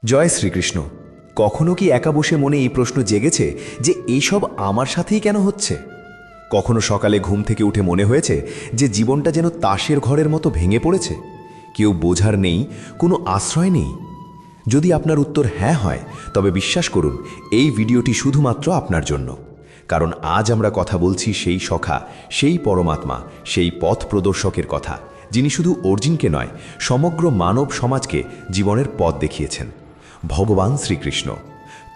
জয় শ্রীকৃষ্ণ। কখনো কি একা বসে মনে এই প্রশ্ন জেগেছে যে এইসব আমার সাথেই কেন হচ্ছে? কখনো সকালে ঘুম থেকে উঠে মনে হয়েছে যে জীবনটা যেন তাসের ঘরের মতো ভেঙে পড়েছে, কেউ বোঝার নেই, কোনো আশ্রয় নেই? যদি আপনার উত্তর হ্যাঁ হয়, তবে বিশ্বাস করুন এই ভিডিওটি শুধুমাত্র আপনার জন্য। কারণ আজ আমরা কথা বলছি সেই সখা, সেই পরমাত্মা, সেই পথ প্রদর্শকের কথা, যিনি শুধু অর্জুনকে নয়, সমগ্র মানব সমাজকে জীবনের পথ দেখিয়েছেন। ভগবান শ্রীকৃষ্ণ।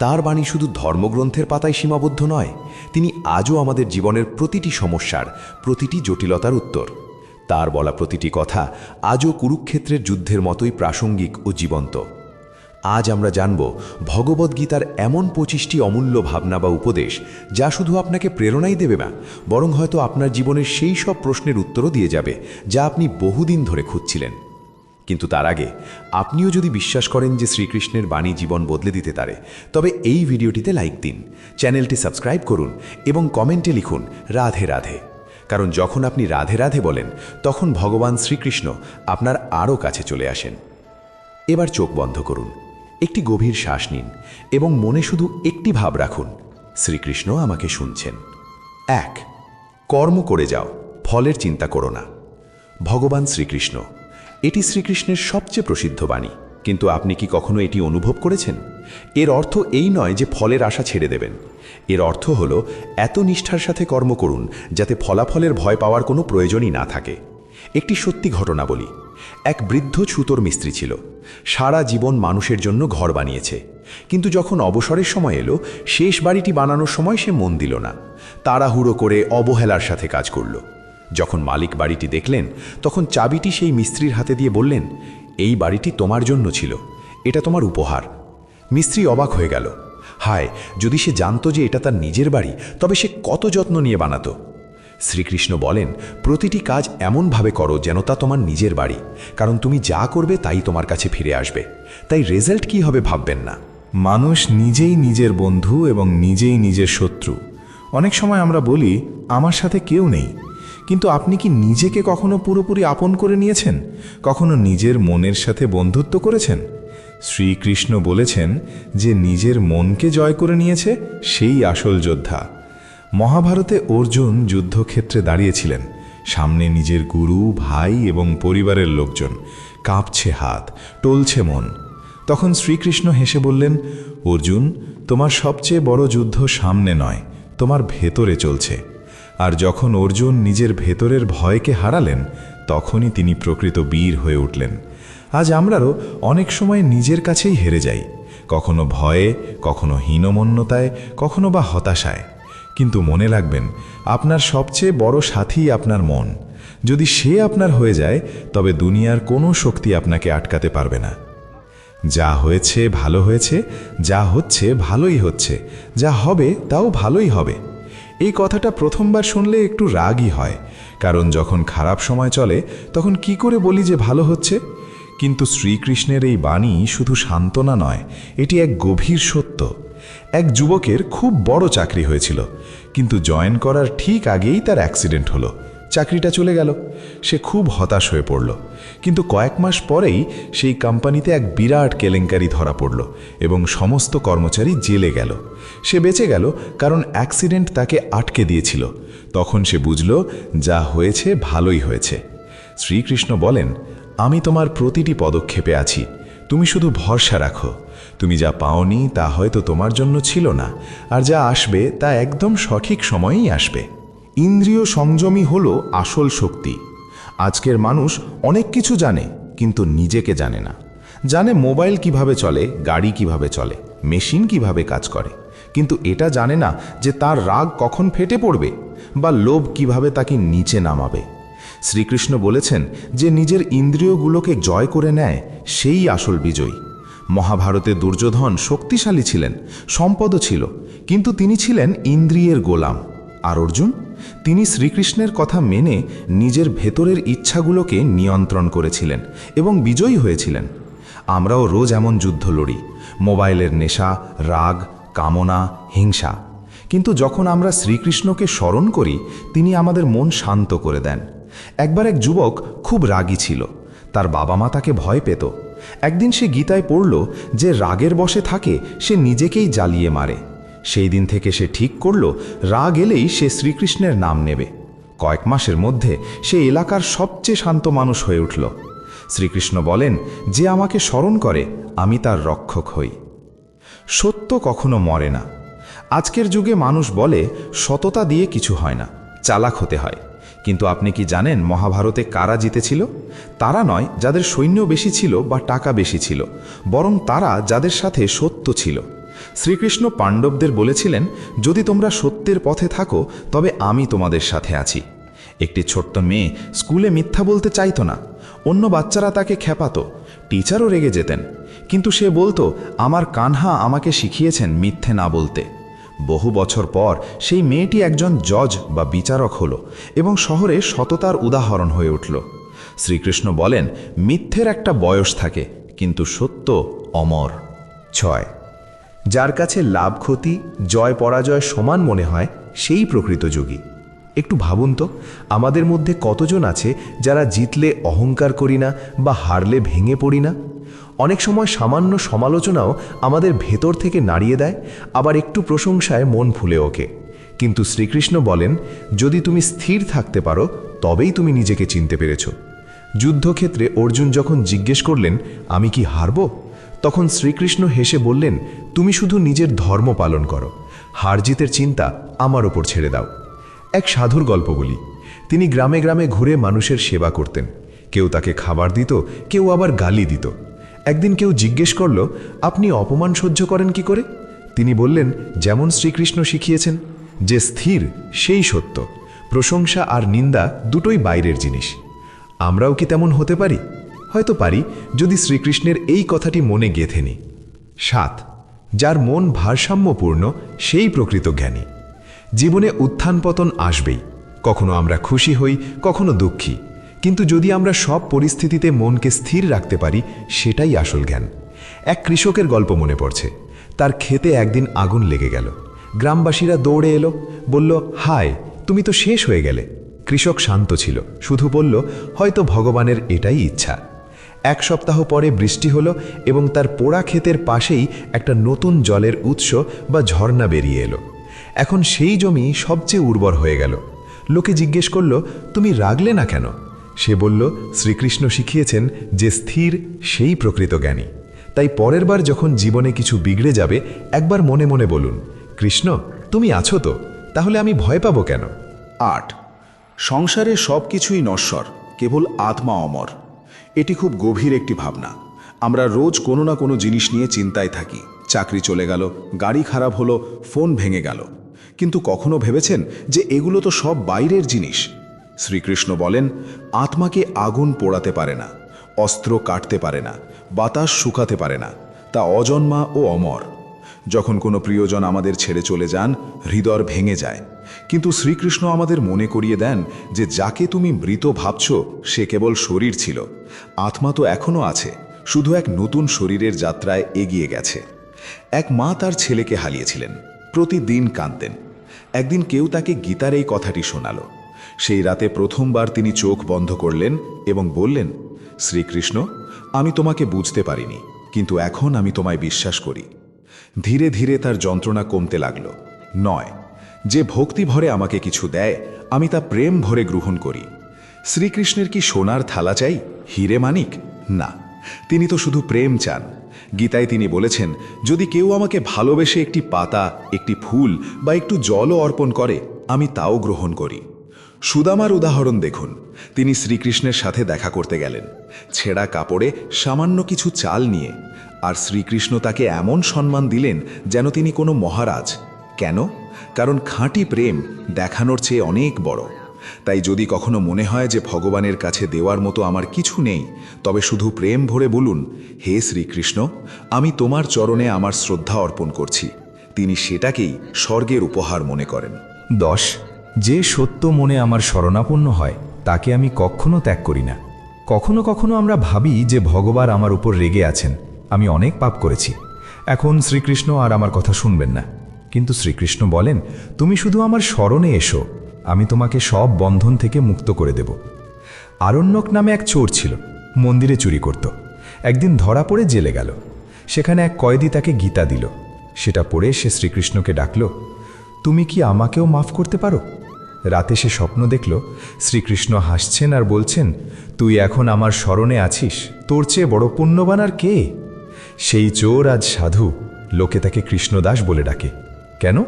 তার বাণী শুধু ধর্মগ্রন্থের পাতায় সীমাবদ্ধ নয়, তিনি আজও আমাদের জীবনের প্রতিটি সমস্যার, প্রতিটি জটিলতার উত্তর। তার বলা প্রতিটি কথা আজও কুরুক্ষেত্রের যুদ্ধের মতোই প্রাসঙ্গিক ও জীবন্ত। আজ আমরা জানব ভগবদ্গীতার এমন 25টি অমূল্য ভাবনা বা উপদেশ, যা শুধু আপনাকে প্রেরণাই দেবে না, বরং হয়তো আপনার জীবনের সেই সব প্রশ্নের উত্তরও দিয়ে যাবে যা আপনি বহুদিন ধরে খুঁজছিলেন। কিন্তু তার আগে আপনিও যদি বিশ্বাস করেন যে শ্রীকৃষ্ণের বাণী জীবন বদলে দিতে পারে, তবে এই ভিডিওটিতে লাইক দিন, চ্যানেলটি সাবস্ক্রাইব করুন এবং কমেন্টে লিখুন রাধে রাধে। কারণ যখন আপনি রাধে রাধে বলেন, তখন ভগবান শ্রীকৃষ্ণ আপনার আরও কাছে চলে আসেন। এবার চোখ বন্ধ করুন, একটি গভীর শ্বাস নিন এবং মনে শুধু একটি ভাব রাখুন, শ্রীকৃষ্ণ আমাকে শুনছেন। 1. কর্ম করে যাও, ফলের চিন্তা করো না। ভগবান শ্রীকৃষ্ণ। এটি শ্রীকৃষ্ণের সবচেয়ে প্রসিদ্ধ বাণী, কিন্তু আপনি কি কখনো এটি অনুভব করেছেন? এর অর্থ এই নয় যে ফলের আশা ছেড়ে দেবেন। এর অর্থ হল এত নিষ্ঠার সাথে কর্ম করুন যাতে ফলাফলের ভয় পাওয়ার কোনো প্রয়োজনই না থাকে। একটি সত্যি ঘটনা বলি। এক বৃদ্ধ ছুতোর মিস্ত্রি ছিল। সারা জীবন মানুষের জন্য ঘর বানিয়েছে, কিন্তু যখন অবসরের সময় এলো, শেষ বাড়িটি বানানোর সময় সে মন দিল না। তাড়াহুড়ো করে অবহেলার সাথে কাজ করল। যখন মালিক বাড়িটি দেখলেন, তখন চাবিটি সেই মিস্ত্রির হাতে দিয়ে বললেন, এই বাড়িটি তোমার জন্য ছিল, এটা তোমার উপহার। মিস্ত্রি অবাক হয়ে গেল। হায়, যদি সে জানতো যে এটা তার নিজের বাড়ি, তবে সে কত যত্ন নিয়ে বানাতো। শ্রীকৃষ্ণ বলেন, প্রতিটি কাজ এমনভাবে করো যেন তা তোমার নিজের বাড়ি, কারণ তুমি যা করবে তাই তোমার কাছে ফিরে আসবে। তাই রেজাল্ট কি হবে ভাববেন না। মানুষ নিজেই নিজের বন্ধু এবং নিজেই নিজের শত্রু। অনেক সময় আমরা বলি, আমার সাথে কেউ নেই, কিন্তু আপনি কি নিজেকে কখনো পুরোপুরি আপন করে নিয়েছেন? কখনো নিজের মনের সাথে বন্ধুত্ব করেছেন? শ্রীকৃষ্ণ বলেছেন যে নিজের মনকে জয় করে নিয়েছে সেই আসল যোদ্ধা। মহাভারতে অর্জুন যুদ্ধক্ষেত্রে দাঁড়িয়েছিলেন, সামনে নিজের গুরু, ভাই এবং পরিবারের লোকজন। কাঁপছে হাত, টলছে মন। তখন শ্রীকৃষ্ণ হেসে বললেন, অর্জুন, তোমার সবচেয়ে বড় যুদ্ধ সামনে নয়, তোমার ভেতরে চলছে। আর যখন অর্জুন নিজের ভেতরের ভয়কে হারালেন, তখনই তিনি প্রকৃত বীর হয়ে উঠলেন। আজ আমরাও অনেক সময় নিজের কাছেই হেরে যাই, কখনো ভয়ে, কখনো হীনমন্যতায়, কখনো বা হতাশায়। কিন্তু মনে রাখবেন, আপনার সবচেয়ে বড় সাথী আপনার মন। যদি সে আপনার হয়ে যায়, তবে দুনিয়ার কোনো শক্তি আপনাকে আটকাতে পারবে না। যা হয়েছে ভালো হয়েছে, যা হচ্ছে ভালোই হচ্ছে, যা হবে তাও ভালোই হবে। এই কথাটা প্রথমবার শুনলে একটু রাগই হয়, কারণ যখন খারাপ সময় চলে তখন কি করে বলি যে ভালো হচ্ছে? কিন্তু শ্রীকৃষ্ণের এই বাণী শুধু সান্ত্বনা নয়, এটি এক গভীর সত্য। এক যুবকের খুব বড় চাকরি হয়েছিল, কিন্তু জয়েন করার ঠিক আগেই তার অ্যাক্সিডেন্ট হলো। চাকরিটা চলে গেল। সে খুব হতাশ হয়ে পড়ল। কিন্তু কয়েক মাস পরেই সেই কোম্পানিতে এক বিরাট কেলেঙ্কারি ধরা পড়ল এবং সমস্ত কর্মচারী জেলে গেল। সে বেঁচে গেল কারণ অ্যাক্সিডেন্ট তাকে আটকে দিয়েছিল। তখন সে বুঝল, যা হয়েছে ভালোই হয়েছে। শ্রীকৃষ্ণ বলেন, আমি তোমার প্রতিটি পদক্ষেপে আছি, তুমি শুধু ভরসা রাখো। তুমি যা পাওনি তা হয়তো তোমার জন্য ছিল না, আর যা আসবে তা একদম সঠিক সময়েই আসবে। ইন্দ্রিয় সংযমই হলো আসল শক্তি। আজকের মানুষ অনেক কিছু জানে, কিন্তু নিজেকে জানে না। জানে মোবাইল কিভাবে চলে, গাড়ি কিভাবে চলে, মেশিন কিভাবে কাজ করে, কিন্তু এটা জানে না যে তার রাগ কখন ফেটে পড়বে বা লোভ কিভাবে তাকে নিচে নামাবে। শ্রীকৃষ্ণ বলেছেন যে নিজের ইন্দ্রিয়গুলোকে জয় করে নেয় সেই আসল বিজয়ী। মহাভারতে দুর্যোধন শক্তিশালী ছিলেন, সম্পদও ছিল, কিন্তু তিনি ছিলেন ইন্দ্রিয়ের গোলাম। আর অর্জুন, তিনি শ্রীকৃষ্ণের কথা মেনে নিজের ভেতরের ইচ্ছাগুলোকে নিয়ন্ত্রণ করেছিলেন এবং বিজয়ী হয়েছিলেন। আমরাও রোজ এমন যুদ্ধ লড়ি, মোবাইলের নেশা, রাগ, কামনা, হিংসা। কিন্তু যখন আমরা শ্রীকৃষ্ণকে স্মরণ করি, তিনি আমাদের মন শান্ত করে দেন। একবার এক যুবক খুব রাগী ছিল। তার বাবা মা তাকে ভয় পেত। একদিন সে গীতায় পড়ল যে রাগের বশে থাকে সে নিজেকেই জ্বালিয়ে মারে। সেই দিন থেকে সে ঠিক করল রাগ এলেই সে শ্রীকৃষ্ণের নাম নেবে। কয়েক মাসের মধ্যে সে এলাকার সবচেয়ে শান্ত মানুষ হয়ে উঠল। শ্রীকৃষ্ণ বলেন, যে আমাকে স্মরণ করে আমি তার রক্ষক হই। সত্য কখনো মরে না। আজকের যুগে মানুষ বলে সততা দিয়ে কিছু হয় না, চালাক হতে হয়। কিন্তু আপনি কি জানেন মহাভারতে কারা জিতেছিল? তারা নয় যাদের সৈন্য বেশি ছিল বা টাকা বেশি ছিল, বরং তারা যাদের সাথে সত্য ছিল। শ্রীকৃষ্ণ পাণ্ডবদের বলেছিলেন, যদি তোমরা সত্যের পথে থাকো তবে আমি তোমাদের সাথে আছি। একটি ছোট্ট মেয়ে স্কুলে মিথ্যা বলতে চাইতো না। অন্য বাচ্চারা তাকে খেপাতো, টিচারও রেগে যেতেন, কিন্তু সে বলতো, আমার কানহা আমাকে শিখিয়েছেন মিথ্যে না বলতে। বহু বছর পর সেই মেয়েটি একজন জজ বা বিচারক হলো এবং শহরে সততার উদাহরণ হয়ে উঠল। শ্রীকৃষ্ণ বলেন, মিথ্যের একটা বয়স থাকে, কিন্তু সত্য অমর। 6. যার কাছে লাভ ক্ষতি জয় পরাজয় সমান মনে হয় সেই প্রকৃত যোগী। একটু ভাবুন তো, আমাদের মধ্যে কতজন আছে যারা জিতলে অহংকার করি না বা হারলে ভেঙে পড়ি না? অনেক সময় সামান্য সমালোচনাও আমাদের ভেতর থেকে নাড়িয়ে দেয়, আবার একটু প্রশংসায় মন ফুলে ওঠে। কিন্তু শ্রীকৃষ্ণ বলেন, যদি তুমি স্থির থাকতে পারো তবেই তুমি নিজেকে চিনতে পেরেছ। যুদ্ধক্ষেত্রে অর্জুন যখন জিজ্ঞেস করলেন, আমি কি হারব? তখন শ্রীকৃষ্ণ হেসে বললেন, তুমি শুধু নিজের ধর্ম পালন করো, হার জিতের চিন্তা আমার ওপর ছেড়ে দাও। এক সাধুর গল্প বলি। তিনি গ্রামে গ্রামে ঘুরে মানুষের সেবা করতেন। কেউ তাকে খাবার দিত, কেউ আবার গালি দিত। একদিন কেউ জিজ্ঞেস করল, আপনি অপমান সহ্য করেন কি করে? তিনি বললেন, যেমন শ্রীকৃষ্ণ শিখিয়েছেন, যে স্থির সেই সত্য। প্রশংসা আর নিন্দা দুটোই বাইরের জিনিস। আমরাও কি তেমন হতে পারি? হয়তো পারি, যদি শ্রীকৃষ্ণের এই কথাটি মনে গেঁথে নিই। 7. যার মন ভারসাম্যপূর্ণ সেই প্রকৃত জ্ঞানী। জীবনে উত্থান পতন আসবেই, কখনো আমরা খুশি হই, কখনো দুঃখী, কিন্তু যদি আমরা সব পরিস্থিতিতে মনকে স্থির রাখতে পারি সেটাই আসল জ্ঞান। এক কৃষকের গল্প মনে পড়ছে। তার ক্ষেতে একদিন আগুন লেগে গেল। গ্রামবাসীরা দৌড়ে এলো, বলল, হায়, তুমি তো শেষ হয়ে গেলে। কৃষক শান্ত ছিল, শুধু বলল, হয়তো ভগবানের এটাই ইচ্ছা। এক সপ্তাহ পরে বৃষ্টি হলো এবং তার পোড়া ক্ষেতের পাশেই একটা নতুন জলের উৎস বা ঝর্ণা বেরিয়ে এলো। এখন সেই জমি সবচেয়ে উর্বর হয়ে গেল। লোকে জিজ্ঞেস করল, তুমি রাগলে না কেন? সে বলল, শ্রীকৃষ্ণ শিখিয়েছেন যে স্থির সেই প্রকৃত জ্ঞানী। তাই পরের বার যখন জীবনে কিছু বিগড়ে যাবে, একবার মনে মনে বলুন, কৃষ্ণ তুমি আছো তো, তাহলে আমি ভয় পাবো কেন? 8. সংসারে সব কিছুই নশ্বর, কেবল আত্মা অমর। এটি খুব গভীর একটি ভাবনা। আমরা রোজ কোনো না কোনো জিনিস নিয়ে চিন্তায় থাকি। চাকরি চলে গেল, গাড়ি খারাপ হলো, ফোন ভেঙে গেল, কিন্তু কখনো ভেবেছেন যে এগুলো তো সব বাইরের জিনিস? শ্রীকৃষ্ণ বলেন, আত্মাকে আগুন পোড়াতে পারে না, অস্ত্র কাটতে পারে না, বাতাস শুকাতে পারে না, তা অজন্মা ও অমর। যখন কোনো প্রিয়জন আমাদের ছেড়ে চলে যান, হৃদয় ভেঙে যায়, কিন্তু শ্রীকৃষ্ণ আমাদের মনে করিয়ে দেন যে যাকে তুমি মৃত ভাবছ সে কেবল শরীর ছিল, আত্মা তো এখনও আছে, শুধু এক নতুন শরীরের যাত্রায় এগিয়ে গেছে। এক মা তার ছেলেকে হারিয়েছিলেন, প্রতিদিন কাঁদতেন। একদিন কেউ তাকে গীতার এই কথাটি শোনালো। সেই রাতে প্রথমবার তিনি চোখ বন্ধ করলেন এবং বললেন, শ্রীকৃষ্ণ, আমি তোমাকে বুঝতে পারিনি, কিন্তু এখন আমি তোমায় বিশ্বাস করি। ধীরে ধীরে তার যন্ত্রণা কমতে লাগল। 9. যে ভক্তি ভরে আমাকে কিছু দেয়, আমি তা প্রেম ভরে গ্রহণ করি। শ্রীকৃষ্ণের কি সোনার থালা চাই, হীরে মানিক? না, তিনি তো শুধু প্রেম চান। গীতায় তিনি বলেছেন, যদি কেউ আমাকে ভালোবেসে একটি পাতা, একটি ফুল বা একটু জলও অর্পণ করে, আমি তাও গ্রহণ করি। সুদামার উদাহরণ দেখুন। তিনি শ্রীকৃষ্ণের সাথে দেখা করতে গেলেন, ছেঁড়া কাপড়ে সামান্য কিছু চাল নিয়ে, আর শ্রীকৃষ্ণ তাকে এমন সম্মান দিলেন যেন তিনি কোনো মহারাজ। কেন? কারণ খাঁটি প্রেম দেখানোর চেয়ে অনেক বড়। তাই যদি কখনো মনে হয় যে ভগবানের কাছে দেওয়ার মতো আমার কিছু নেই, তবে শুধু প্রেম ভরে বলুন, হে শ্রীকৃষ্ণ, আমি তোমার চরণে আমার শ্রদ্ধা অর্পণ করছি। তিনি সেটাকেই স্বর্গের উপহার মনে করেন। 10. যে সত্য মনে আমার শরণাপন্ন হয় তাকে আমি কখনো ত্যাগ করি না। কখনো কখনো আমরা ভাবি যে ভগবান আমার উপর রেগে আছেন, আমি অনেক পাপ করেছি, এখন শ্রীকৃষ্ণ আর আমার কথা শুনবেন না। কিন্তু শ্রীকৃষ্ণ বলেন, তুমি শুধু আমার শরণে এসো, আমি তোমাকে সব বন্ধন থেকে মুক্ত করে দেব। আরণ্যক নামে এক চোর ছিল, মন্দিরে চুরি করত। একদিন ধরা পড়ে জেলে গেল। সেখানে এক কয়েদি তাকে গীতা দিল। সেটা পড়ে সে শ্রীকৃষ্ণকে ডাকল, তুমি কি আমাকেও মাফ করতে পারো? রাতে সে স্বপ্ন দেখল শ্রীকৃষ্ণ হাসছেন আর বলছেন, তুই এখন আমার স্মরণে আছিস, তোর চেয়ে বড় পুণ্যবান আর কে? সেই চোর আজ সাধু, লোকে তাকে কৃষ্ণদাস বলে ডাকে। কেন?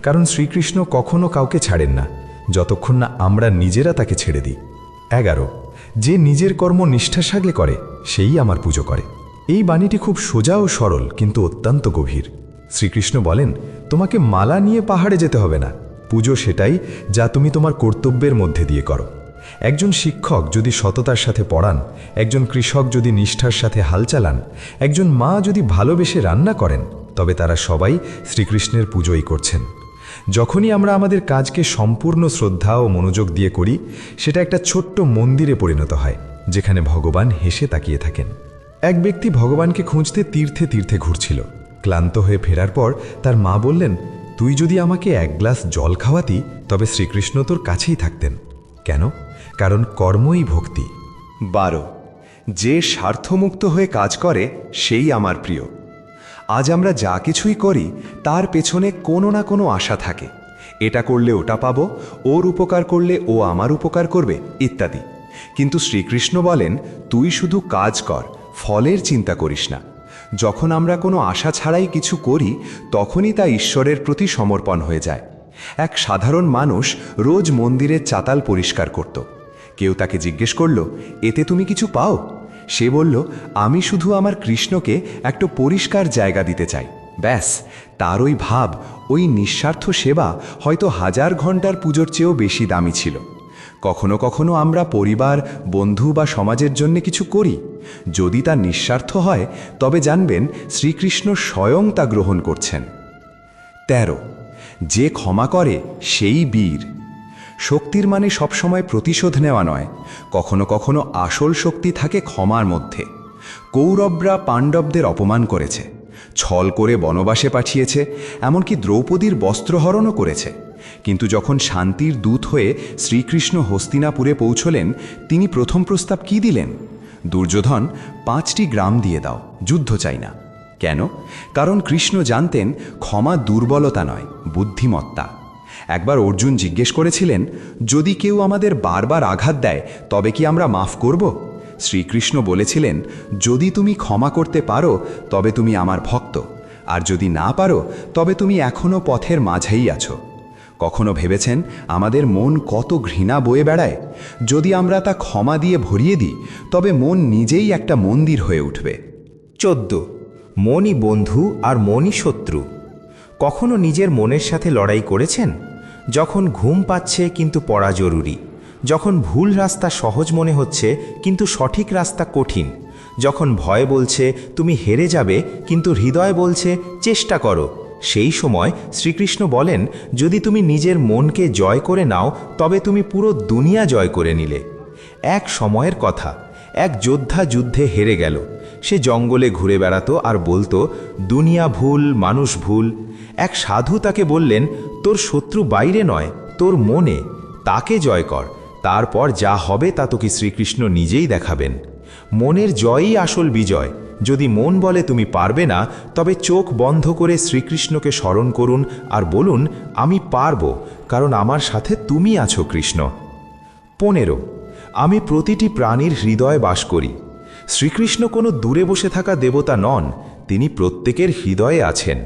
কারণ শ্রীকৃষ্ণ কখনো কাউকে ছাড়েন না, যতক্ষণ না আমরা নিজেরা তাকে ছেড়ে দিই। 11, যে নিজের কর্ম নিষ্ঠার সাথে করে সেই আমার পুজো করে। এই বাণীটি খুব সোজা ও সরল, কিন্তু অত্যন্ত গভীর। শ্রীকৃষ্ণ বলেন, তোমাকে মালা নিয়ে পাহাড়ে যেতে হবে না, পুজো সেটাই যা তুমি তোমার কর্তব্যের মধ্যে দিয়ে করো। একজন শিক্ষক যদি সততার সাথে পড়ান, একজন কৃষক যদি নিষ্ঠার সাথে হাল চালান, একজন মা যদি ভালোবেসে রান্না করেন, তবে তারা সবাই শ্রীকৃষ্ণের পুজোই করছেন। যখনই আমরা আমাদের কাজকে সম্পূর্ণ শ্রদ্ধা ও মনোযোগ দিয়ে করি, সেটা একটা ছোট্ট মন্দিরে পরিণত হয়, যেখানে ভগবান হেসে তাকিয়ে থাকেন। এক ব্যক্তি ভগবানকে খুঁজতে তীর্থে তীর্থে ঘুরছিল। ক্লান্ত হয়ে ফেরার পর তার মা বললেন, তুই যদি আমাকে এক গ্লাস জল খাওয়াতি, তবে শ্রীকৃষ্ণ তোর কাছেই থাকতেন। কেন? কারণ কর্মই ভক্তি। 12, যে স্বার্থমুক্ত হয়ে কাজ করে সেই আমার প্রিয়। আজ আমরা যা কিছুই করি তার পেছনে কোনো না কোনো আশা থাকে। এটা করলে ওটা পাবো, ওর উপকার করলে ও আমার উপকার করবে, ইত্যাদি। কিন্তু শ্রীকৃষ্ণ বলেন, তুই শুধু কাজ কর, ফলের চিন্তা করিস না। যখন আমরা কোনো আশা ছাড়াই কিছু করি, তখনই তা ঈশ্বরের প্রতি সমর্পণ হয়ে যায়। এক সাধারণ মানুষ রোজ মন্দিরের চাতাল পরিষ্কার করত। কেউ তাকে জিজ্ঞেস করল, এতে তুমি কিছু পাও? সে বলল, আমি শুধু আমার কৃষ্ণকে একটা পরিষ্কার জায়গা দিতে চাই। ব্যাস, তার ওই ভাব, ওই নিঃস্বার্থ সেবা হয়তো 1000 ঘন্টার পুজোর চেয়েও বেশি দামি ছিল। কখনো কখনো আমরা পরিবার, বন্ধু বা সমাজের জন্য কিছু করি। যদি তা নিঃস্বার্থ হয়, তবে জানবেন শ্রীকৃষ্ণ স্বয়ং তা গ্রহণ করছেন। 13, যে ক্ষমা করে সেই বীর। শক্তির মানে সবসময় প্রতিশোধ নেওয়া নয়, কখনো কখনো আসল শক্তি থাকে ক্ষমার মধ্যে। কৌরবরা পাণ্ডবদের অপমান করেছে, ছল করে বনবাসে পাঠিয়েছে, এমনকি দ্রৌপদীর বস্ত্রহরণও করেছে। কিন্তু যখন শান্তির দূত হয়ে শ্রীকৃষ্ণ হস্তিনাপুরে পৌঁছলেন, তিনি প্রথম প্রস্তাব কি দিলেন? দুর্যোধন, 5টি গ্রাম দিয়ে দাও, যুদ্ধ চাই না। কেন? কারণ কৃষ্ণ জানতেন ক্ষমা দুর্বলতা নয়, বুদ্ধিমত্তা। একবার অর্জুন জিজ্ঞেস করেছিলেন, যদি কেউ আমাদের বারবার আঘাত দেয়, তবে কি আমরা মাফ করব? শ্রীকৃষ্ণ বলেছিলেন, যদি তুমি ক্ষমা করতে পারো, তবে তুমি আমার ভক্ত, আর যদি না পারো, তবে তুমি এখনও পথের মাঝেই আছো। কখনো ভেবেছেন আমাদের মন কত ঘৃণা বয়ে বেড়ায়? যদি আমরা তা ক্ষমা দিয়ে ভরিয়ে দিই, তবে মন নিজেই একটা মন্দির হয়ে উঠবে। 14, মনই বন্ধু আর মনই শত্রু। কখনো নিজের মনের সাথে লড়াই করেছেন? যখন ঘুম পাচ্ছে কিন্তু পড়া জরুরি, যখন ভুল রাস্তা সহজ মনে হচ্ছে কিন্তু সঠিক রাস্তা কঠিন, যখন ভয় বলছে তুমি হেরে যাবে কিন্তু হৃদয় বলছে চেষ্টা করো, সেই সময় শ্রীকৃষ্ণ বলেন, যদি তুমি নিজের মনকে জয় করে নাও, তবে তুমি পুরো দুনিয়া জয় করে নিলে। এক সময়ের কথা, এক যোদ্ধা যুদ্ধে হেরে গেল। সে জঙ্গলে ঘুরে বেড়াতো আর বলতো, দুনিয়া ভুল, মানুষ ভুল। এক সাধু তাকে বললেন, তোর শত্রু বাইরে নয়, তোর মনে, তাকে জয় কর, তারপর যা হবে তা তোকে শ্রীকৃষ্ণ নিজেই দেখাবেন। মনের জয়ই আসল বিজয়। যদি মন বলে তুমি পারবে না, তবে চোখ বন্ধ করে শ্রীকৃষ্ণকে স্মরণ করুন আর বলুন, আমি পারব, কারণ আমার সাথে তুমি আছো কৃষ্ণ। 15, আমি প্রতিটি প্রাণীর হৃদয়ে বাস করি। শ্রীকৃষ্ণ কোনো দূরে বসে থাকা দেবতা নন, তিনি প্রত্যেকের হৃদয়ে আছেন।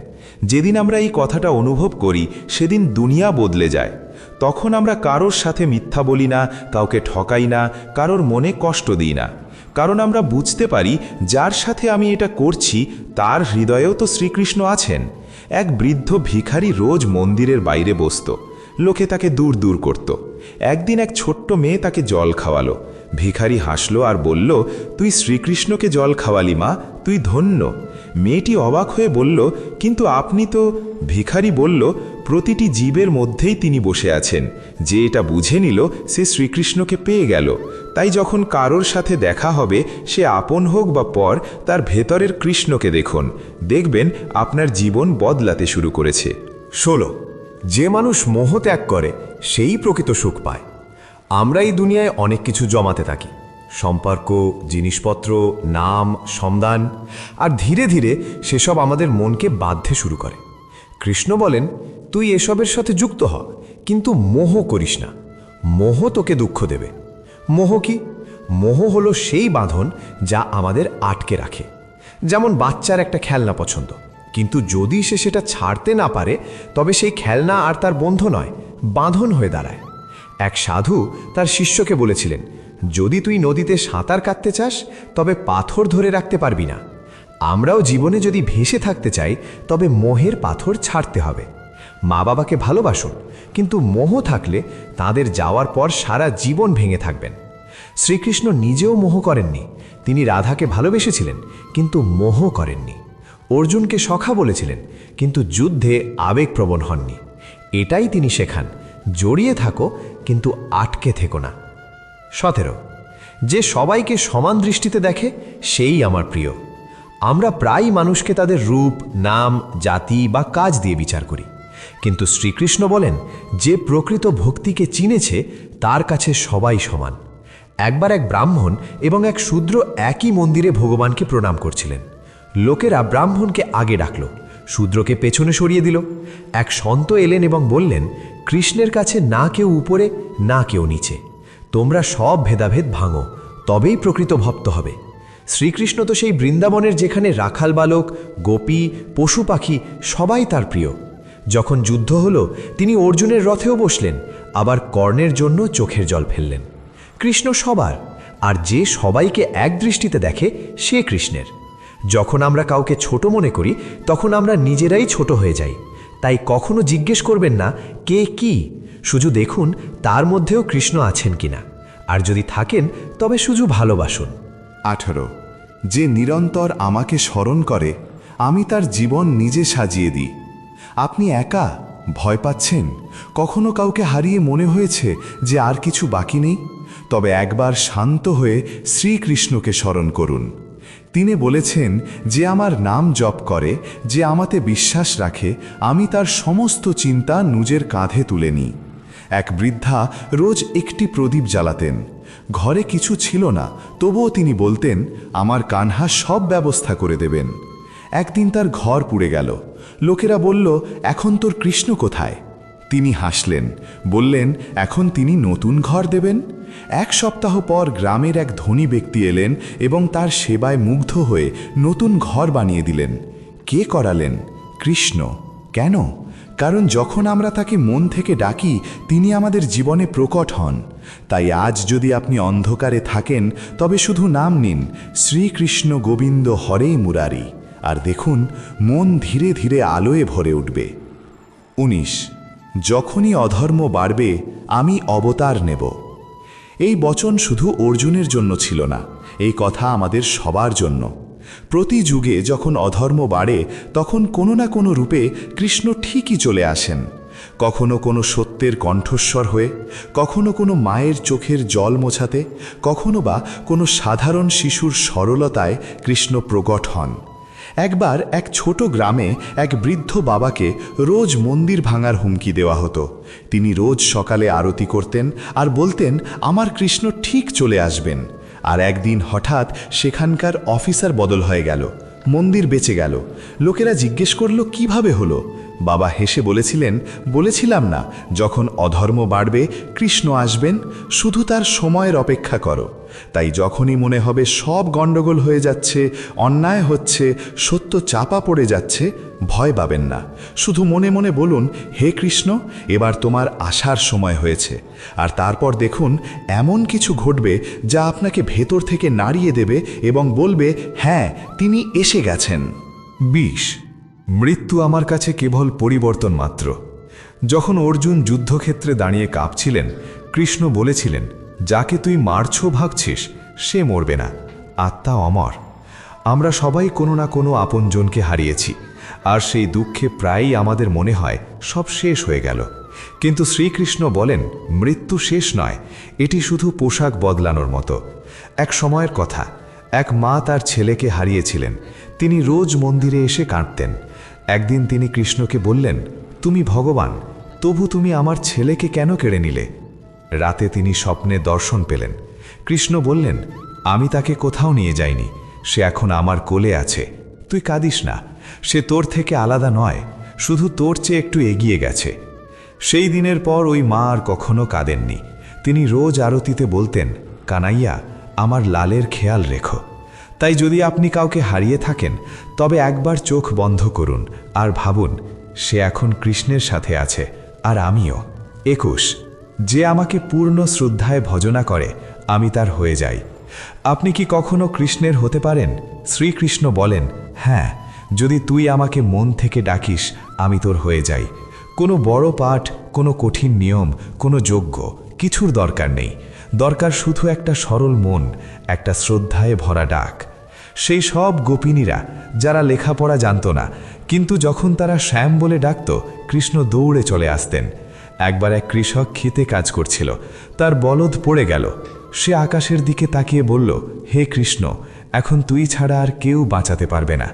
যেদিন আমরা এই কথাটা অনুভব করি, সেদিন দুনিয়া বদলে যায়। তখন আমরা কারোর সাথে মিথ্যা বলি না, কাউকে ঠকাই না, কারোর মনে কষ্ট দিই না। কারণ আমরা বুঝতে পারি, যার সাথে আমি এটা করছি তার হৃদয়েও তো শ্রীকৃষ্ণ আছেন। এক বৃদ্ধ ভিখারি রোজ মন্দিরের বাইরে বসত। লোকে তাকে দূর দূর করত। একদিন এক ছোট্ট মেয়ে তাকে জল খাওয়ালো। ভিখারি হাসল আর বলল, তুই শ্রীকৃষ্ণকে জল খাওয়ালি মা, তুই ধন্য। মেয়েটি অবাক হয়ে বলল, কিন্তু আপনি তো। ভিখারি বলল, প্রতিটি জীবের মধ্যেই তিনি বসে আছেন। যে এটা বুঝে নিল, সে শ্রীকৃষ্ণকে পেয়ে গেল। তাই যখন কারোর সাথে দেখা হবে, সে আপন হোক বা পর, তার ভেতরের কৃষ্ণকে দেখুন, দেখবেন আপনার জীবন বদলাতে শুরু করেছে। 16, যে মানুষ মোহ ত্যাগ করে সেই প্রকৃত সুখ পায়। আমরা এই দুনিয়ায় অনেক কিছু জমাতে থাকি, সম্পর্ক, জিনিসপত্র, নাম, সন্ধান, আর ধীরে ধীরে সেসব আমাদের মনকে বাঁধতে শুরু করে। কৃষ্ণ বলেন, তুই এসবের সাথে যুক্ত হ, কিন্তু মোহ করিস না। মোহ তোকে দুঃখ দেবে। মোহ কি? মোহ হলো সেই বাঁধন যা আমাদের আটকে রাখে। যেমন বাচ্চার একটা খেলনা পছন্দ, কিন্তু যদি সে সেটা ছাড়তে না পারে, তবে সেই খেলনা আর তার বন্ধু নয়, বাঁধন হয়ে দাঁড়ায়। এক সাধু তার শিষ্যকে বলেছিলেন, যদি তুই নদীতে সাঁতার কাটতে চাস, তবে পাথর ধরে রাখতে পারবি না। আমরাও জীবনে যদি ভেসে থাকতে চাই, তবে মোহের পাথর ছাড়তে হবে। মা বাবাকে ভালোবাসুন, কিন্তু মোহ থাকলে তাদের যাওয়ার পর সারা জীবন ভেঙে থাকবেন। শ্রীকৃষ্ণ নিজেও মোহ করেননি। তিনি রাধাকে ভালোবেসেছিলেন, কিন্তু মোহ করেননি। অর্জুনকে সখা বলেছিলেন, কিন্তু যুদ্ধে আবেগপ্রবণ হননি। এটাই তিনি শেখান, জড়িয়ে থাকো, কিন্তু আটকে থেকো না। 17, যে সবাইকে সমান দৃষ্টিতে দেখে সেই আমার প্রিয়। আমরা প্রায়ই মানুষকে তাদের রূপ, নাম, জাতি বা কাজ দিয়ে বিচার করি, কিন্তু শ্রীকৃষ্ণ বলেন, যে প্রকৃত ভক্তিকে চিনেছে তার কাছে সবাই সমান। একবার এক ব্রাহ্মণ এবং এক শূদ্র একই মন্দিরে ভগবানকে প্রণাম করছিলেন। লোকেরা ব্রাহ্মণকে আগে ডাকল, শূদ্রকে পেছনে সরিয়ে দিল। এক সন্ত এলেন এবং বললেন, কৃষ্ণের কাছে না কেউ উপরে, না কেউ নিচে। তোমরা সব ভেদাভেদ ভাঙো, তবেই প্রকৃত ভক্ত হবে। শ্রীকৃষ্ণ তো সেই বৃন্দাবনের যেখানে রাখাল বালক, গোপী, পশু পাখি সবাই তার প্রিয়। যখন যুদ্ধ হলো, তিনি অর্জুনের রথেও বসলেন, আবার কর্ণের জন্য চোখের জল ফেললেন। কৃষ্ণ সবার, আর যে সবাইকে এক দৃষ্টিতে দেখে সে কৃষ্ণের। যখন আমরা কাউকে ছোট মনে করি, তখন আমরা নিজেরাই ছোট হয়ে যাই। তাই কখনো জিজ্ঞেস করবেন না কে কি, শুধু দেখুন তার মধ্যেও কৃষ্ণ আছেন কিনা, আর যদি থাকেন তবে শুধু ভালোবাসুন। 18, যে নিরন্তর আমাকে স্মরণ করে, আমি তার জীবন নিজে সাজিয়ে দিই। আপনি একা ভয় পাচ্ছেন? কখনো কাউকে হারিয়ে মনে হয়েছে যে আর কিছু বাকি নেই? তবে একবার শান্ত হয়ে শ্রীকৃষ্ণকে স্মরণ করুন। তিনি বলেছেন, যে আমার নাম জপ করে, যে আমাতে বিশ্বাস রাখে, আমি তার সমস্ত চিন্তা নিজের কাঁধে তুলে নিই। এক বৃদ্ধা রোজ একটি প্রদীপ জ্বালাতেন। ঘরে কিছু ছিল না, তবুও তিনি বলতেন, আমার কানহা সব ব্যবস্থা করে দেবেন। একদিন তার ঘর পুড়ে গেল। লোকেরা বলল, এখন তোর কৃষ্ণ কোথায়? তিনি হাসলেন, বললেন, এখন তিনি নতুন ঘর দেবেন। এক সপ্তাহ পর গ্রামের এক ধনী ব্যক্তি এলেন এবং তার সেবায় মুগ্ধ হয়ে নতুন ঘর বানিয়ে দিলেন। কে করালেন? কৃষ্ণ। কেন? কারণ যখন আমরা তাকে মন থেকে ডাকি, তিনি আমাদের জীবনে প্রকট হন। তাই আজ যদি আপনি অন্ধকারে থাকেন, তবে শুধু নাম নিন, শ্রীকৃষ্ণ গোবিন্দ হরে মুরারি, আর দেখুন মন ধীরে ধীরে আলোয় ভরে উঠবে। 19, যখনই অধর্ম বাড়বে, আমি অবতার নেব। এই বচন শুধু অর্জুনের জন্য ছিল না, এই কথা আমাদের সবার জন্য। প্রতি যুগে যখন অধর্ম বাড়ে, তখন কোনো না কোনো রূপে কৃষ্ণ ঠিকই চলে আসেন। কখনো কোনো সত্যের কণ্ঠস্বর হয়ে, কখনো কোনো মায়ের চোখের জল মোছাতে, কখনো বা কোনো সাধারণ শিশুর সরলতায় কৃষ্ণ প্রকট হন। একবার এক ছোট গ্রামে এক বৃদ্ধ বাবাকে রোজ মন্দির ভাঙার হুমকি দেওয়া হতো। তিনি রোজ সকালে আরতি করতেন আর বলতেন, আমার কৃষ্ণ ঠিক চলে আসবেন। আর একদিন হঠাৎ সেখানকার অফিসার বদল হয়ে গেল, মন্দির বেঁচে গেল। লোকেরা জিজ্ঞেস করল, কিভাবে হলো? বাবা হেসে বলেছিলাম না, যখন অধর্ম বাড়বে কৃষ্ণ আসবেন, শুধু তার সময়ের অপেক্ষা করো। তাই যখনই মনে হবে সব গণ্ডগোল হয়ে যাচ্ছে, অন্যায় হচ্ছে, সত্য চাপা পড়ে যাচ্ছে, ভয় পাবেন না। শুধু মনে মনে বলুন, হে কৃষ্ণ, এবার তোমার আসার সময় হয়েছে। আর তারপর দেখুন এমন কিছু ঘটবে যা আপনাকে ভেতর থেকে নাড়িয়ে দেবে এবং বলবে, হ্যাঁ, তিনি এসে গেছেন। 20, মৃত্যু আমার কাছে কেবল পরিবর্তন মাত্র। যখন অর্জুন যুদ্ধক্ষেত্রে দাঁড়িয়ে কাঁপছিলেন, কৃষ্ণ বলেছিলেন, যাকে তুই মারছ ভাবছিস সে মরবে না, আত্মা অমর। আমরা সবাই কোনো না কোনো আপনজনকে হারিয়েছি, আর সেই দুঃখে প্রায়ই আমাদের মনে হয় সব শেষ হয়ে গেল। কিন্তু শ্রীকৃষ্ণ বলেন, মৃত্যু শেষ নয়, এটি শুধু পোশাক বদলানোর মতো। এক সময়ের কথা, এক মা তার ছেলেকে হারিয়েছিলেন। তিনি রোজ মন্দিরে এসে কাঁদতেন। একদিন তিনি কৃষ্ণকে বললেন, তুমি ভগবান, তবু তুমি আমার ছেলেকে কেন কেড়ে নিলে? রাতে তিনি স্বপ্নে দর্শন পেলেন। কৃষ্ণ বললেন, আমি তাকে কোথাও নিয়ে যাইনি, সে এখন আমার কোলে আছে। তুই কাঁদিস না, সে তোর থেকে আলাদা নয়, শুধু তোর চেয়ে একটু এগিয়ে গেছে। সেই দিনের পর ওই মা আর কখনো কাঁদেননি। তিনি রোজ আরতিতে বলতেন, কানাইয়া, আমার লালের খেয়াল রেখো। তাই যদি আপনি কাউকে হারিয়ে থাকেন, তবে একবার চোখ বন্ধ করুন আর ভাবুন, সে এখন কৃষ্ণের সাথে আছে, আর আমিও। 21 যে আমাকে পূর্ণ শ্রদ্ধায় ভজনা করে, আমি তার হয়ে যাই। আপনি কি কখনো কৃষ্ণের হতে পারেন? শ্রীকৃষ্ণ বলেন, হ্যাঁ, যদি তুই আমাকে মন থেকে ডাকিস, আমি তোর হয়ে যাই। কোনো বড় পাঠ, কোনো কঠিন নিয়ম, কোনো যজ্ঞ, কিছুর দরকার নেই। দরকার শুধু একটা সরল মন, একটা শ্রদ্ধায় ভরা ডাক। সেই সব গোপিনীরা যারা লেখাপড়া জানত না, কিন্তু যখন তারা শ্যাম বলে ডাকত, কৃষ্ণ দৌড়ে চলে আসতেন। একবার এক কৃষক ক্ষেতে কাজ করছিল, তার বলদ পড়ে গেল। সে আকাশের দিকে তাকিয়ে বলল, হে কৃষ্ণ, এখন তুই ছাড়া আর কেউ বাঁচাতে পারবে না।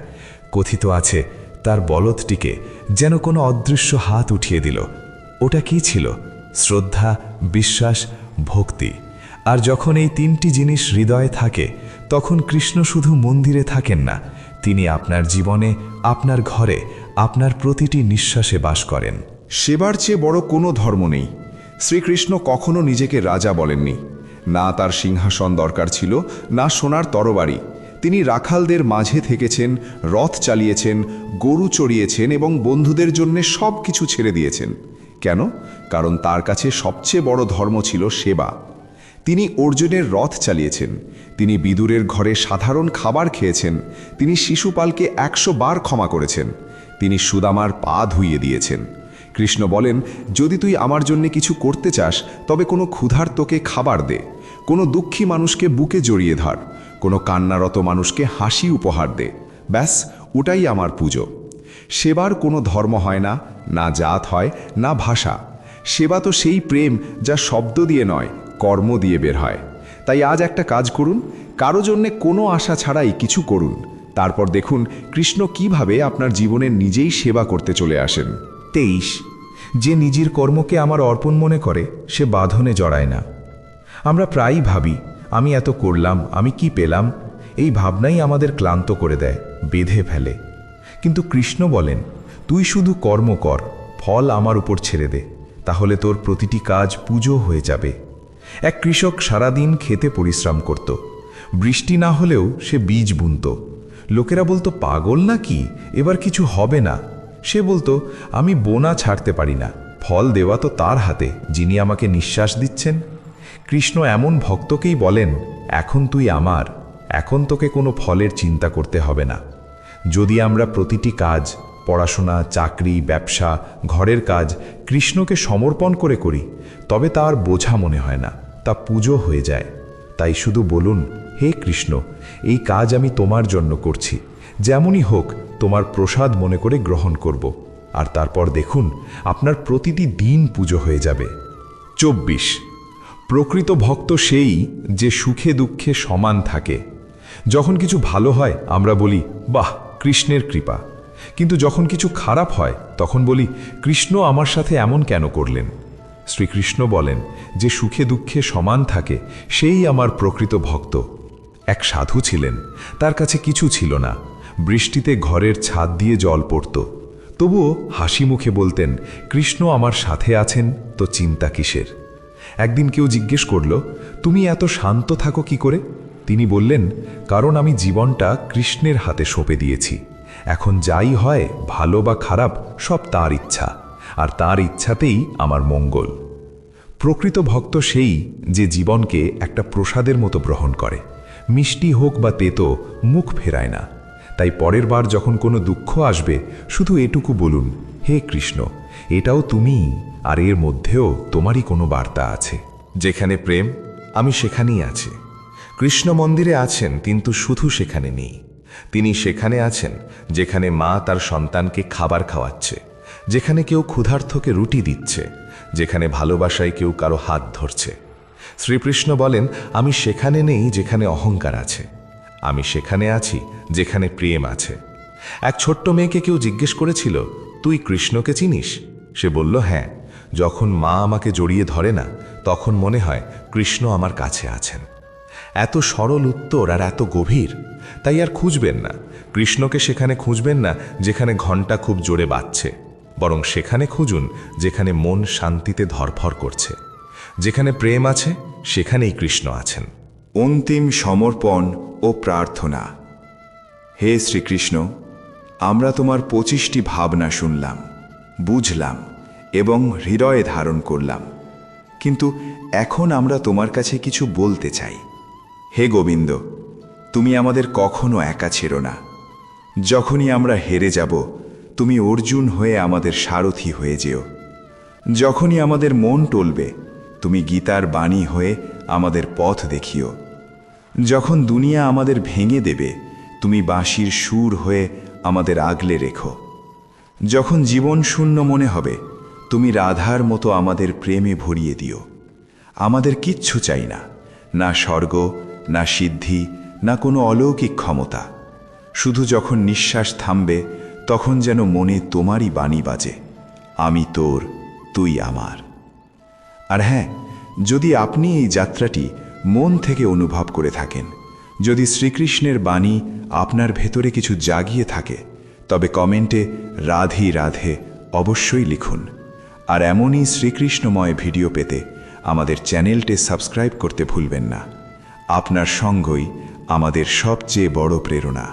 কথিত আছে, তার বলদটিকে যেন কোনো অদৃশ্য হাত উঠিয়ে দিল। ওটা কি ছিল? শ্রদ্ধা, বিশ্বাস, ভক্তি। আর যখন এই তিনটি জিনিস হৃদয়ে থাকে, তখন কৃষ্ণ শুধু মন্দিরে থাকেন না, তিনি আপনার জীবনে, আপনার ঘরে, আপনার প্রতিটি নিঃশ্বাসে বাস করেন। সেবার চেয়ে বড় কোনো ধর্ম নেই। শ্রীকৃষ্ণ কখনো নিজেকে রাজা বলেননি। না তার সিংহাসন দরকার ছিল, না সোনার তরবারি। তিনি রাখালদের মাঝে থেকেছেন, রথ চালিয়েছেন, গরু চড়িয়েছেন এবং বন্ধুদের জন্য সব কিছু ছেড়ে দিয়েছেন। কেন? কারণ তার কাছে সবচেয়ে বড় ধর্ম ছিল সেবা। তিনি অর্জুনের রথ চালিয়েছেন, তিনি বিদুরের ঘরে সাধারণ খাবার খেয়েছেন, তিনি শিশুপালকে 100 বার ক্ষমা করেছেন, তিনি সুদামার পা ধুইয়ে দিয়েছেন। কৃষ্ণ বলেন, যদি তুই আমার জন্য কিছু করতে চাস, তবে কোনো ক্ষুধার্তকে খাবার দে, কোনো দুঃখী মানুষকে বুকে জড়িয়ে ধর, কোনো কান্নারত মানুষকে হাসি উপহার দে। ব্যাস, ওটাই আমার পুজো। সেবার কোনো ধর্ম হয় না, না জাত হয়, না ভাষা। সেবা তো সেই প্রেম যা শব্দ দিয়ে নয়, কর্ম দিয়ে বের হয়। তাই আজ একটা কাজ করুন, কারো জন্যে কোনো আশা ছাড়াই কিছু করুন। তারপর দেখুন কৃষ্ণ কিভাবে আপনার জীবনে নিজেই সেবা করতে চলে আসেন। 23 যে নিজের কর্মকে আমার অর্পণ মনে করে, সে বাঁধনে জড়ায় না। আমরা প্রায়ই ভাবি, আমি এত করলাম, আমি কি পেলাম? এই ভাবনাই আমাদের ক্লান্ত করে দেয়, বেঁধে ফেলে। কিন্তু কৃষ্ণ বলেন, তুই শুধু কর্ম কর, ফল আমার উপর ছেড়ে দে, তাহলে তোর প্রতিটি কাজ পুজো হয়ে যাবে। এক কৃষক সারাদিন খেতে পরিশ্রম করত। বৃষ্টি না হলেও সে বীজ বুনত। লোকেরা বলতো, পাগল নাকি, এবার কিছু হবে না। সে বলতো, আমি বোনা ছাড়তে পারি না, ফল দেওয়া তো তার হাতে, যিনি আমাকে নিঃশ্বাস দিচ্ছেন। কৃষ্ণ এমন ভক্তকেই বলেন, এখন তুই আমার, এখন তোকে কোনো ফলের চিন্তা করতে হবে না। যদি আমরা প্রতিটি কাজ, পড়াশোনা, চাকরি, ব্যবসা, ঘরের কাজ কৃষ্ণকে সমর্পণ করে করি, তবে তা আর বোঝা মনে হয় না, তা পুজো হয়ে যায়। তাই শুধু বলুন, হে কৃষ্ণ, এই কাজ আমি তোমার জন্য করছি, যেমনই হোক তোমার প্রসাদ মনে করে গ্রহণ করব। আর তারপর দেখুন আপনার প্রতিটি দিন পুজো হয়ে যাবে। 24 প্রকৃত ভক্ত সেই যে সুখে দুঃখে সমান থাকে। যখন কিছু ভালো হয় আমরা বলি, বাহ, কৃষ্ণের কৃপা। কিন্তু যখন কিছু খারাপ হয় তখন বলি, কৃষ্ণ আমার সাথে এমন কেন করলেন? শ্রীকৃষ্ণ বলেন, যে সুখে দুঃখে সমান থাকে সেই আমার প্রকৃত ভক্ত। এক সাধু ছিলেন, তার কাছে কিছু ছিল না। বৃষ্টিতে ঘরের ছাদ দিয়ে জল পড়ত, তবুও হাসি মুখে বলতেন, কৃষ্ণ আমার সাথে আছেন তো চিন্তা কিসের? একদিন কেউ জিজ্ঞেস করল, তুমি এত শান্ত থাকো কি করে? তিনি বললেন, কারণ আমি জীবনটা কৃষ্ণের হাতে সঁপে দিয়েছি। এখন যাই হয়, ভালো বা খারাপ, সব তার ইচ্ছা, আর তার ইচ্ছাতেই আমার মঙ্গল। প্রকৃত ভক্ত সেই যে জীবনকে একটা প্রসাদের মতো গ্রহণ করে, মিষ্টি হোক বা তেতো, মুখ ফেরায় না। তাই পরের বার যখন কোনো দুঃখ আসবে, শুধু এটুকু বলুন, হে কৃষ্ণ, এটাও তুমি, আর এর মধ্যেও তোমারই কোনো বার্তা আছে। যেখানে প্রেম, আমি সেখানেই আছি। কৃষ্ণ মন্দিরে আছেন, কিন্তু শুধু সেখানে নেই। তিনি সেখানে আছেন যেখানে মা তার সন্তানকে খাবার খাওয়াচ্ছে, যেখানে কেউ ক্ষুধার্তকে রুটি দিচ্ছে, যেখানে ভালোবাসায় কেউ কারো হাত ধরছে। শ্রীকৃষ্ণ বলেন, আমি সেখানে নেই যেখানে অহংকার আছে, আমি সেখানে আছি যেখানে প্রেম আছে। এক ছোট্ট মেয়েকে কেউ জিজ্ঞেস করেছিল, তুই কৃষ্ণকে চিনিস? সে বলল, হ্যাঁ, যখন মা আমাকে জড়িয়ে ধরে না, তখন মনে হয় কৃষ্ণ আমার কাছে আছেন। এত সরল উত্তর আর এত গভীর, তাই আর খুঁজবেন না। কৃষ্ণকে সেখানে খুঁজবেন না যেখানে ঘণ্টা খুব জোরে বাজছে, বরং সেখানে খুঁজুন যেখানে মন শান্তিতে ধরফর করছে। যেখানে প্রেম আছে সেখানেই কৃষ্ণ আছেন। অন্তিম সমর্পণ ও প্রার্থনা। হে শ্রীকৃষ্ণ, আমরা তোমার 25টি ভাবনা শুনলাম, বুঝলাম এবং হৃদয়ে ধারণ করলাম, কিন্তু এখন আমরা তোমার কাছে কিছু বলতে চাই। হে গোবিন্দ, তুমি আমাদের কখনো একা ছেড়ো না। যখনই আমরা হেরে যাব, তুমি অর্জুন হয়ে আমাদের সারথি হয়ে যেও। যখনই আমাদের মন টলবে, তুমি গীতার বাণী হয়ে আমাদের পথ দেখিও। যখন দুনিয়া আমাদের ভেঙে দেবে, তুমি বাঁশির সুর হয়ে আমাদের আগলে রেখো। যখন জীবন শূন্য মনে হবে, তুমি রাধার মতো আমাদের প্রেমে ভরিয়ে দিও। আমাদের কিচ্ছু চাই না, না স্বর্গ, না সিদ্ধি, না কোনো অলৌকিক ক্ষমতা। শুধু যখন নিঃশ্বাস থামবে, তখন যেন মনে তোমারই বাণী বাজে, আমি তোর, তুই আমার। আর হ্যাঁ, যদি আপনি এই যাত্রাটি মন থেকে অনুভব করে থাকেন, যদি শ্রীকৃষ্ণের বাণী আপনার ভেতরে কিছু জাগিয়ে থাকে, তবে কমেন্টে রাধে রাধে অবশ্যই লিখুন। আর এমনই শ্রীকৃষ্ণময় ভিডিও পেতে আমাদের চ্যানেলটি সাবস্ক্রাইব করতে ভুলবেন না। আপনার সঙ্গই আমাদের সবচেয়ে বড় প্রেরণা।